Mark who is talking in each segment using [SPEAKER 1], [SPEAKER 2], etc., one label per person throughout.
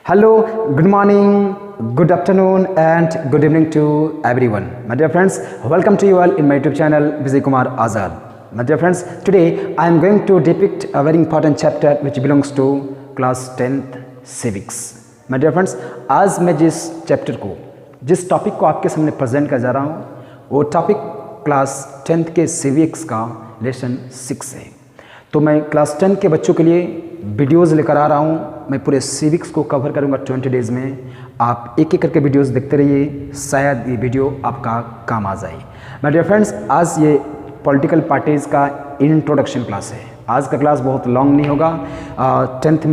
[SPEAKER 1] Hello, good morning, good afternoon, and good evening to everyone. My dear friends, welcome to you all in my YouTube channel, Vijay Kumar Azad. My dear friends, today I am going to depict a very important chapter which belongs to class 10th civics. My dear friends, आज मैं जिस chapter को, जिस topic को आपके सामने present कर जा रहा हूँ, वो टॉपिक क्लास 10th के सिविक्स का लेसन 6 है। तो मैं क्लास 10 के बच्चों के लिए वीडियोज़ लेकर आ रहा हूँ। मैं पूरे सिविक्स को कवर करूँगा 20 डेज़ में। आप एक एक करके वीडियोज़ देखते रहिए, शायद ये वीडियो आपका काम आ जाए। माय डियर फ्रेंड्स, आज ये पॉलिटिकल पार्टीज़ का इंट्रोडक्शन क्लास है। आज का क्लास बहुत लॉन्ग नहीं होगा, 10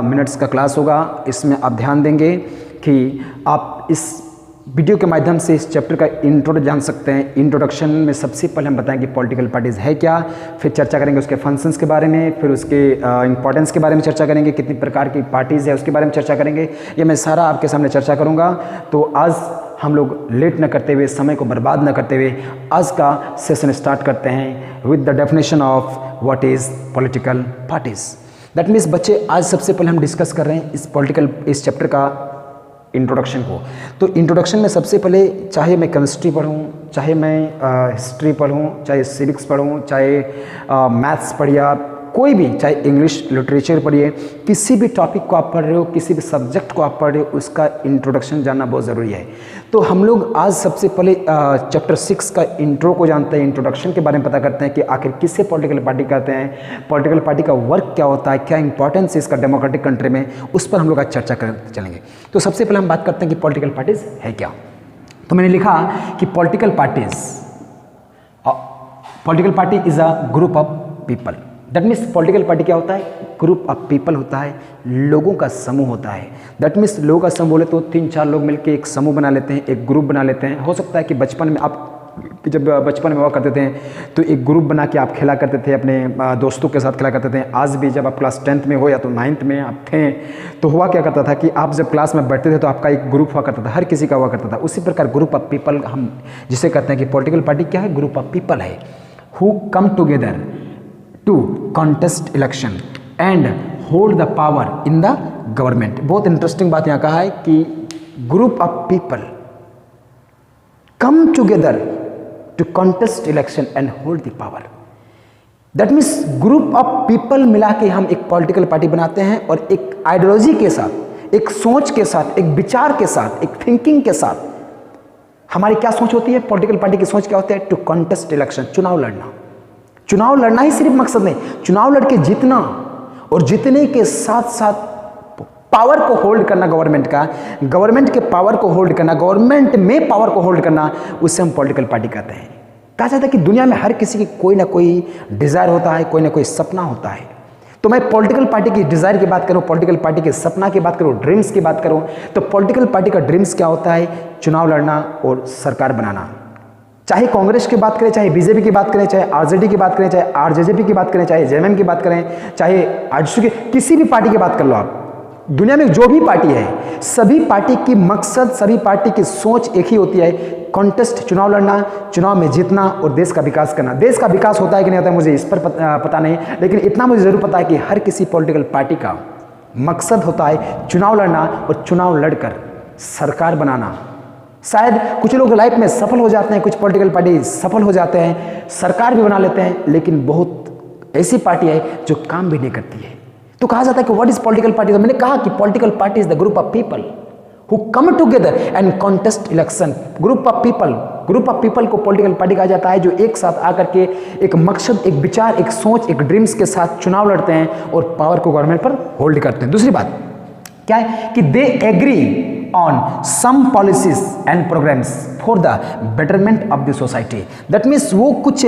[SPEAKER 1] मिनट्स का क्लास होगा। इसमें आप ध्यान देंगे कि आप इस वीडियो के माध्यम से इस चैप्टर का इंट्रो जान सकते हैं। इंट्रोडक्शन में सबसे पहले हम बताएंगे पॉलिटिकल पार्टीज़ है क्या, फिर चर्चा करेंगे उसके फंक्शंस के बारे में, फिर उसके इंपॉर्टेंस के बारे में चर्चा करेंगे, कितनी प्रकार की पार्टीज़ है उसके बारे में चर्चा करेंगे। ये मैं सारा आपके सामने चर्चा करूँगा। तो आज हम लोग लेट न करते हुए, समय को बर्बाद न करते हुए आज का सेशन स्टार्ट करते हैं with the definition of what is political parties. That means बच्चे, आज सबसे पहले हम डिस्कस कर रहे हैं इस चैप्टर का इंट्रोडक्शन को। तो इंट्रोडक्शन में सबसे पहले, चाहे मैं केमिस्ट्री पढ़ूँ, चाहे मैं हिस्ट्री पढ़ूँ, चाहे सिविक्स पढ़ूँ, चाहे मैथ्स पढ़िए, आप कोई भी, चाहे इंग्लिश लिटरेचर पढ़िए, किसी भी टॉपिक को आप पढ़ रहे हो, किसी भी सब्जेक्ट को आप पढ़ रहे हो, उसका इंट्रोडक्शन जानना बहुत ज़रूरी है। तो हम लोग आज सबसे पहले चैप्टर 6 का इंट्रो को जानते हैं, इंट्रोडक्शन के बारे में पता करते हैं कि आखिर किससे पॉलिटिकल पार्टी कहते हैं, पॉलिटिकल पार्टी का वर्क क्या होता है, क्या इंपॉर्टेंस है इसका डेमोक्रेटिक कंट्री में, उस पर हम लोग आज चर्चा करते चलेंगे। तो सबसे पहले हम बात करते हैं कि पॉलिटिकल पार्टीज़ है क्या। तो मैंने लिखा कि political party is a group of people. That means political party क्या होता है? ग्रुप ऑफ पीपल होता है, लोगों का समूह होता है। दैट मीन्स लोगों का समूह बोले तो 3-4 लोग मिलकर एक समूह बना लेते हैं, एक ग्रुप बना लेते हैं। हो सकता है कि बचपन में आप जब बचपन में हुआ करते थे तो एक ग्रुप बना के आप खेला करते थे, अपने दोस्तों के साथ खेला करते थे। आज भी जब आप क्लास 10th में हो या तो 9th में आप थे, तो हुआ क्या करता था कि आप जब क्लास में बैठते थे तो आपका एक ग्रुप हुआ करता था, हर किसी का हुआ करता था। उसी प्रकार ग्रुप ऑफ पीपल हम जिसे कहते हैं कि पॉलिटिकल पार्टी क्या है? ग्रुप ऑफ पीपल है who come together to contest election and hold the power in the government. बहुत इंटरेस्टिंग बात यहाँ कहा है कि group of people come together to contest election and hold the power. That means group of people मिला के हम एक पॉलिटिकल पार्टी बनाते हैं, और एक आइडियोलॉजी के साथ, एक सोच के साथ, एक विचार के साथ, एक थिंकिंग के साथ। हमारी क्या सोच होती है? पॉलिटिकल पार्टी की सोच क्या होती है? टू कॉन्टेस्ट इलेक्शन, चुनाव लड़ना। चुनाव लड़ना ही सिर्फ मकसद नहीं, चुनाव लड़के जीतना, और जीतने के साथ साथ पावर को होल्ड करना गवर्नमेंट का, गवर्नमेंट के पावर को होल्ड करना, गवर्नमेंट में पावर को होल्ड करना, उससे हम पॉलिटिकल पार्टी कहते हैं। कहा जाता है कि दुनिया में हर किसी की कोई ना कोई डिज़ायर होता है, कोई ना कोई सपना होता है। तो मैं पॉलिटिकल पार्टी की डिज़ायर की बात करूं, पॉलिटिकल पार्टी के सपना की बात करूं, ड्रीम्स की बात करूं, तो पॉलिटिकल पार्टी का ड्रीम्स क्या होता है? चुनाव लड़ना और सरकार बनाना। चाहे कांग्रेस की बात करें, चाहे बीजेपी की बात करें, चाहे आरजेडी की बात करें, चाहे आरजेजेपी की बात करें, चाहे जेएमएम की बात करें, चाहे आजसू की किसी भी पार्टी की बात कर लो आप, दुनिया में जो भी पार्टी है, सभी पार्टी की मकसद, सभी पार्टी की सोच एक ही होती है, कॉन्टेस्ट, चुनाव लड़ना, चुनाव में जीतना और देश का विकास करना। देश का विकास होता है कि नहीं होता है मुझे इस पर पता नहीं, लेकिन इतना मुझे ज़रूर पता है कि हर किसी पॉलिटिकल पार्टी का मकसद होता है चुनाव लड़ना और चुनाव लड़कर सरकार बनाना। शायद कुछ लोग लाइफ में सफल हो जाते हैं, कुछ पॉलिटिकल पार्टी सफल हो जाते हैं, सरकार भी बना लेते हैं, लेकिन बहुत ऐसी पार्टी है जो काम भी नहीं करती है। तो कहा जाता है कि व्हाट इज पॉलिटिकल पार्टी? तो मैंने कहा कि political party is the group of people who come together and contest election. Group of people को पॉलिटिकल पार्टी कहा जाता है, जो एक साथ आकर के एक मकसद, एक विचार, एक सोच, एक ड्रीम्स के साथ चुनाव लड़ते हैं और पावर को गवर्नमेंट पर होल्ड करते हैं। दूसरी बात क्या है कि they agree on some policies and programs for the betterment of the society। that means वो कुछ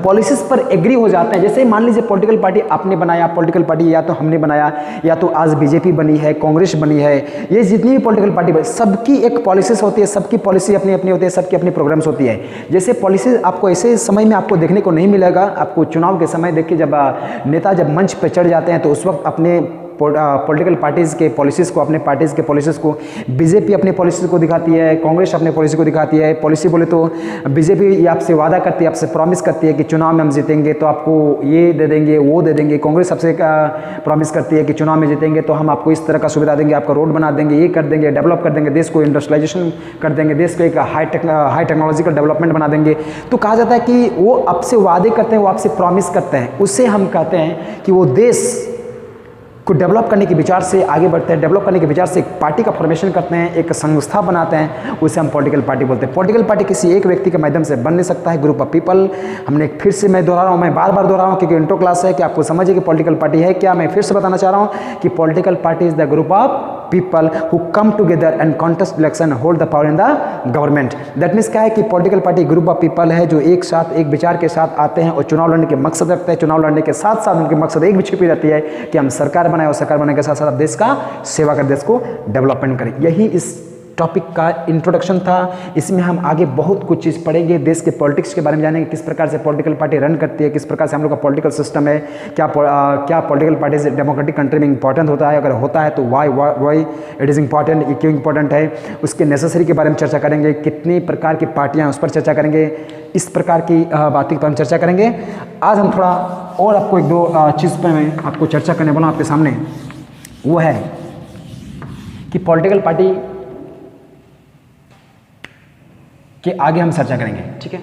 [SPEAKER 1] पॉलिसीज पर एग्री हो जाते हैं। जैसे मान लीजिए पॉलिटिकल पार्टी आपने बनाया, पॉलिटिकल पार्टी या तो हमने बनाया, या तो आज बीजेपी बनी है, कांग्रेस बनी है, ये जितनी भी पॉलिटिकल पार्टी बनी, सबकी एक पॉलिसीज होती है, सबकी पॉलिसी अपनी अपनी होती है, सबकी अपनी प्रोग्राम्स होती है। जैसे पॉलिसीज आपको ऐसे समय में आपको देखने को नहीं मिलेगा। आपको चुनाव के समय देखिए, जब नेता जब मंच पर चढ़ जाते हैं तो उस वक्त अपने पॉलिटिकल पार्टीज़ के पॉलिसीज़ को, अपने पार्टीज़ के पॉलिसीज़ को, बीजेपी अपनी पॉलिसीज़ को दिखाती है, कांग्रेस अपने पॉलिसी को दिखाती है। पॉलिसी बोले तो बीजेपी आपसे वादा करती है, आपसे प्रॉमिस करती है कि चुनाव में हम जीतेंगे तो आपको ये दे देंगे, वो दे देंगे। कांग्रेस आपसे प्रॉमिस करती है कि चुनाव में जीतेंगे तो हम आपको इस तरह का सुविधा देंगे, आपका रोड बना देंगे, ये कर देंगे, डेवलप कर देंगे, देश को इंडस्ट्रियलाइजेशन कर देंगे, देश को एक हाई टेक्नोलॉजिकल डेवलपमेंट बना देंगे। तो कहा जाता है कि वो आपसे वादे करते हैं, वो आपसे प्रॉमिस करते हैं, उससे हम कहते हैं कि वो देश को डेवलप करने के विचार से आगे बढ़ते हैं, डेवलप करने के विचार से एक पार्टी का फॉर्मेशन करते हैं, एक संस्था बनाते हैं, उसे हम पॉलिटिकल पार्टी बोलते हैं। पॉलिटिकल पार्टी किसी एक व्यक्ति के माध्यम से बन नहीं सकता है, ग्रुप ऑफ पीपल। हमने फिर से मैं दोहरा रहा हूँ, मैं बार बार दोहरा रहा हूँ क्योंकि इंट्रो क्लास है कि आपको समझिए कि पॉलिटिकल पार्टी है क्या। मैं फिर से बताना चाह रहा हूँ कि political party is the group of people who come together and contest election, hold the power in the government. That means क्या है कि political party group of people है जो एक साथ एक विचार के साथ आते हैं और चुनाव लड़ने के मकसद रखते हैं। चुनाव लड़ने के साथ साथ उनके मकसद एक भी छिपी रहती है कि हम सरकार बनाए और सरकार बनाने के साथ साथ देश का सेवा कर, देश को डेवलपमेंट करें। यही इस टॉपिक का इंट्रोडक्शन था। इसमें हम आगे बहुत कुछ चीज़ पढ़ेंगे, देश के पॉलिटिक्स के बारे में जानेंगे, किस प्रकार से पॉलिटिकल पार्टी रन करती है, किस प्रकार से हम लोग का पॉलिटिकल सिस्टम है, क्या पॉलिटिकल पार्टी से डेमोक्रेटिक कंट्री में इंपॉर्टेंट होता है, अगर होता है तो वाई इट इज़ इंपॉर्टेंट, ये क्यों इंपॉर्टेंट है, उसके नेसेसरी के बारे में चर्चा करेंगे, कितनी प्रकार की पार्टियाँ हैं उस पर चर्चा करेंगे, इस प्रकार की बातों के बारे में चर्चा करेंगे। आज हम थोड़ा और आपको एक दो चीज़ पर मैं आपको चर्चा करने वाला आपके सामने, वो है कि पॉलिटिकल पार्टी के आगे हम चर्चा करेंगे, ठीक है।